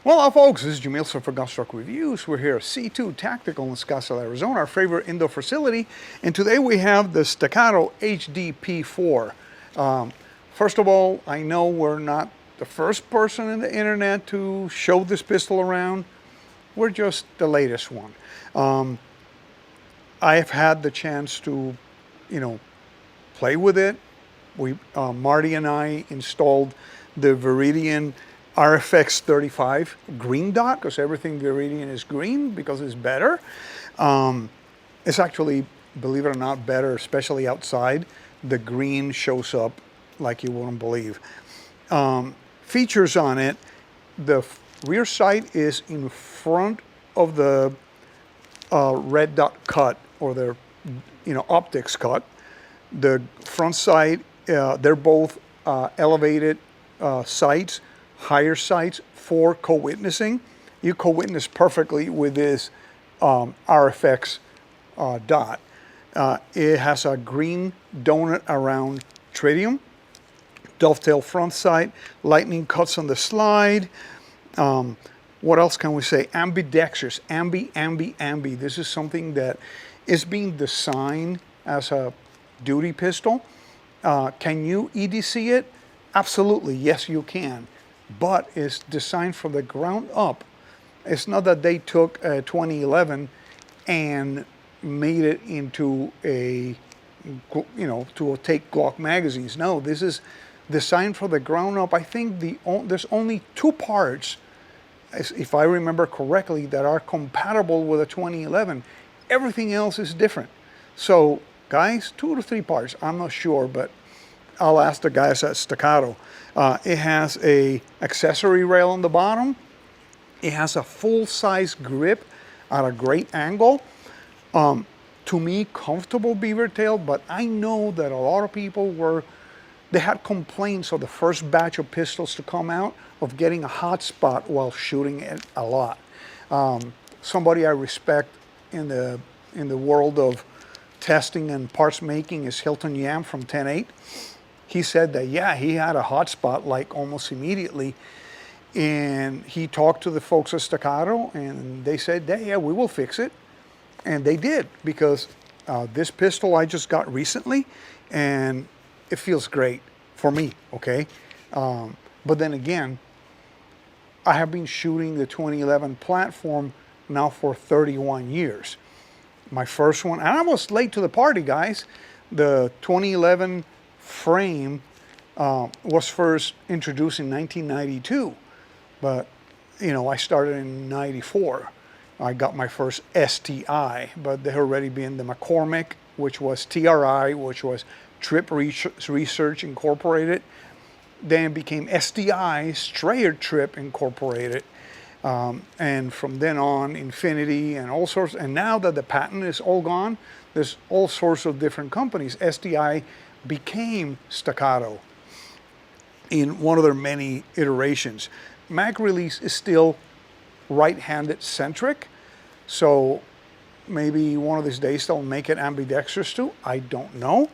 Well, folks, this is Yamil Sued for Gunstock Reviews. We're here at C2 Tactical in Scottsdale, Arizona, our favorite indoor facility. And today we have the Staccato HD P4. First of all, I know we're not the first person in the internet to show this pistol around. We're just the latest one. I've had the chance to, play with it. Marty and I installed the Viridian RFX 35 green dot, because everything Viridian is green because it's better. It's actually, believe it or not, better, especially outside. The green shows up like you wouldn't believe. Features on it: the rear sight is in front of the red dot cut, or the optics cut. The front sight, they're both elevated sights, higher sights for co-witnessing. You co-witness perfectly with this RFX dot. It has a green donut around tritium, dovetail front sight, lightning cuts on the slide. What else can we say? Ambidextrous, ambi. This is something that is being designed as a duty pistol. Can you EDC it? Absolutely, yes you can. But it's designed from the ground up. It's not that they took a 2011 and made it into a, to take Glock magazines. No, this is designed from the ground up. I think there's only 2 parts, if I remember correctly, that are compatible with a 2011. Everything else is different. So guys, 2 to 3 parts, I'm not sure, but I'll ask the guys at Staccato. It has a accessory rail on the bottom. It has a full-size grip at a great angle. To me, comfortable beaver tail, but I know that a lot of people they had complaints of the first batch of pistols to come out of getting a hot spot while shooting it a lot. Somebody I respect in the world of testing and parts making is Hilton Yam from 10-8. He said that, yeah, he had a hot spot like almost immediately. And he talked to the folks at Staccato and they said, yeah, we will fix it. And they did, because this pistol I just got recently and it feels great for me, okay? But then again, I have been shooting the 2011 platform now for 31 years. My first one, and I was late to the party, guys. The 2011 frame was first introduced in 1992, but I started in 94. I got my first STI, but there had already been the McCormick, which was TRI, which was Trip Research Incorporated. Then it became STI, Strayer Trip Incorporated. And from then on, Infinity and all sorts. And now that the patent is all gone, there's all sorts of different companies. STI became Staccato in one of their many iterations. Mag release is still right-handed centric, so maybe one of these days they'll make it ambidextrous too. I don't know.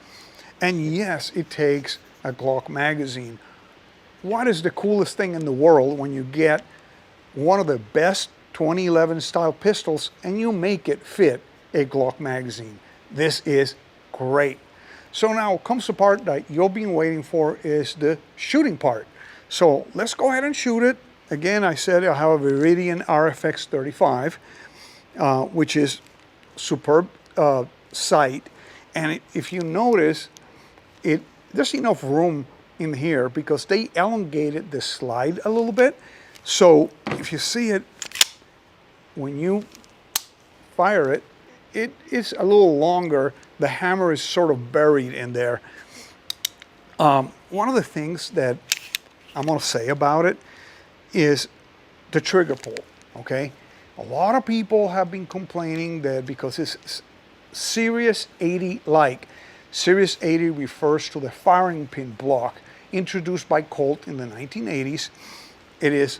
And yes, it takes a Glock magazine. What is the coolest thing in the world when you get one of the best 2011 style pistols and you make it fit a Glock magazine? This is great. So now comes the part that you've been waiting for, is the shooting part. So let's go ahead and shoot it. Again, I said I have a Viridian RFX 35, which is superb sight. And if you notice, there's enough room in here because they elongated the slide a little bit. So if you see it, when you fire it, it is a little longer. The hammer is sort of buried in there. One of the things that I'm going to say about it is the trigger pull, okay? A lot of people have been complaining that because it's Series 80-like. Series 80 refers to the firing pin block introduced by Colt in the 1980s. It is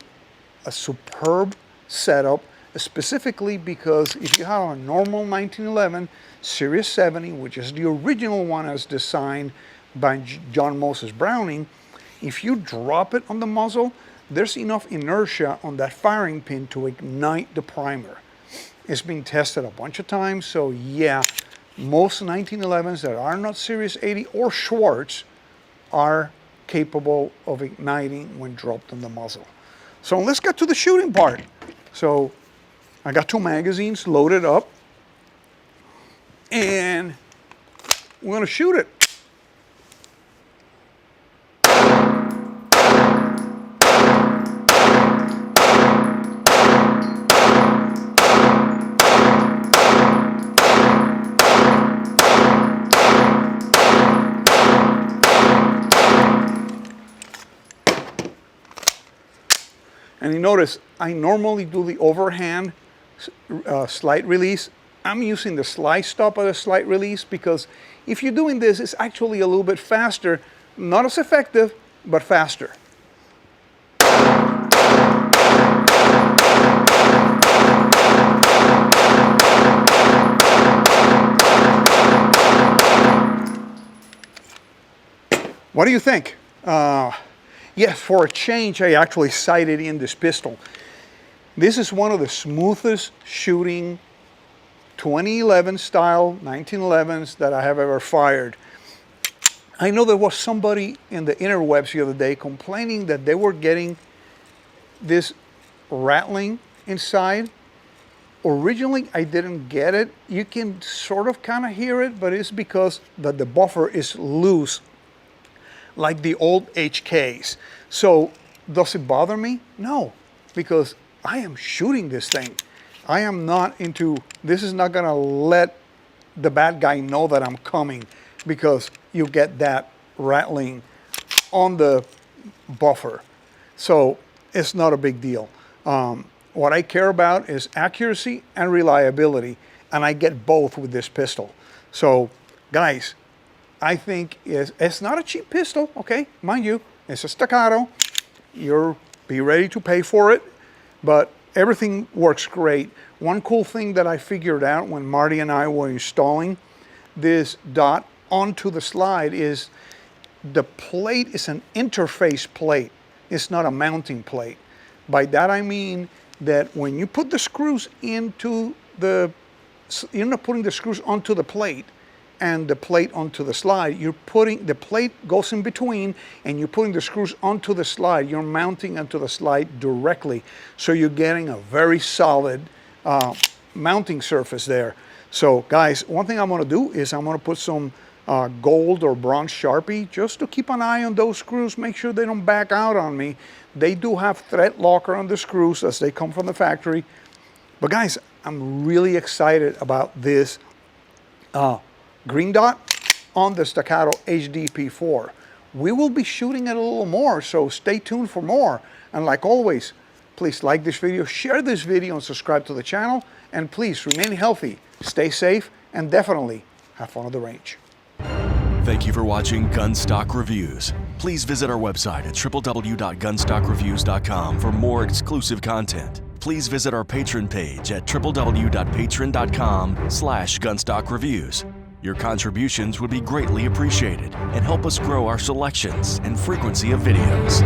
a superb setup, specifically because if you have a normal 1911 Series 70, which is the original one as designed by John Moses Browning, if you drop it on the muzzle, there's enough inertia on that firing pin to ignite the primer. It's been tested a bunch of times, so yeah, most 1911s that are not Series 80 or Schwartz are capable of igniting when dropped on the muzzle. So let's get to the shooting part. So I got 2 magazines loaded up, and we're gonna shoot it. And you notice, I normally do the overhand slight release. I'm using the slide stop as a slight release because if you're doing this, it's actually a little bit faster. Not as effective, but faster. What do you think? Yes, for a change, I actually sighted in this pistol. This is one of the smoothest shooting 2011 style 1911s that I have ever fired. I know there was somebody in the interwebs the other day complaining that they were getting this rattling inside. Originally, I didn't get it. You can sort of kind of hear it, but it's because that the buffer is loose, like the old HKs. So does it bother me? No, because I am shooting this thing. I am not into, this is not gonna let the bad guy know that I'm coming because you get that rattling on the buffer. So it's not a big deal. What I care about is accuracy and reliability, and I get both with this pistol. So guys, I think it's not a cheap pistol, okay? Mind you, it's a Staccato. You'll be ready to pay for it, but everything works great. One cool thing that I figured out when Marty and I were installing this dot onto the slide is the plate is an interface plate. It's not a mounting plate. By that I mean that when you put the screws into the, you're not putting the screws onto the plate and the plate onto the slide, you're putting, the plate goes in between and you're putting the screws onto the slide, you're mounting onto the slide directly. So you're getting a very solid mounting surface there. So guys, one thing I'm gonna do is I'm gonna put some gold or bronze Sharpie just to keep an eye on those screws, make sure they don't back out on me. They do have thread locker on the screws as they come from the factory. But guys, I'm really excited about this green dot on the Staccato HD P4. We will be shooting it a little more, so stay tuned for more. And like always, please like this video, share this video, and subscribe to the channel. And please remain healthy, stay safe, and definitely have fun at the range. Thank you for watching Gunstock Reviews. Please visit our website at www.gunstockreviews.com for more exclusive content. Please visit our Patreon page at www.patreon.com/gunstockreviews. Your contributions would be greatly appreciated and help us grow our selections and frequency of videos.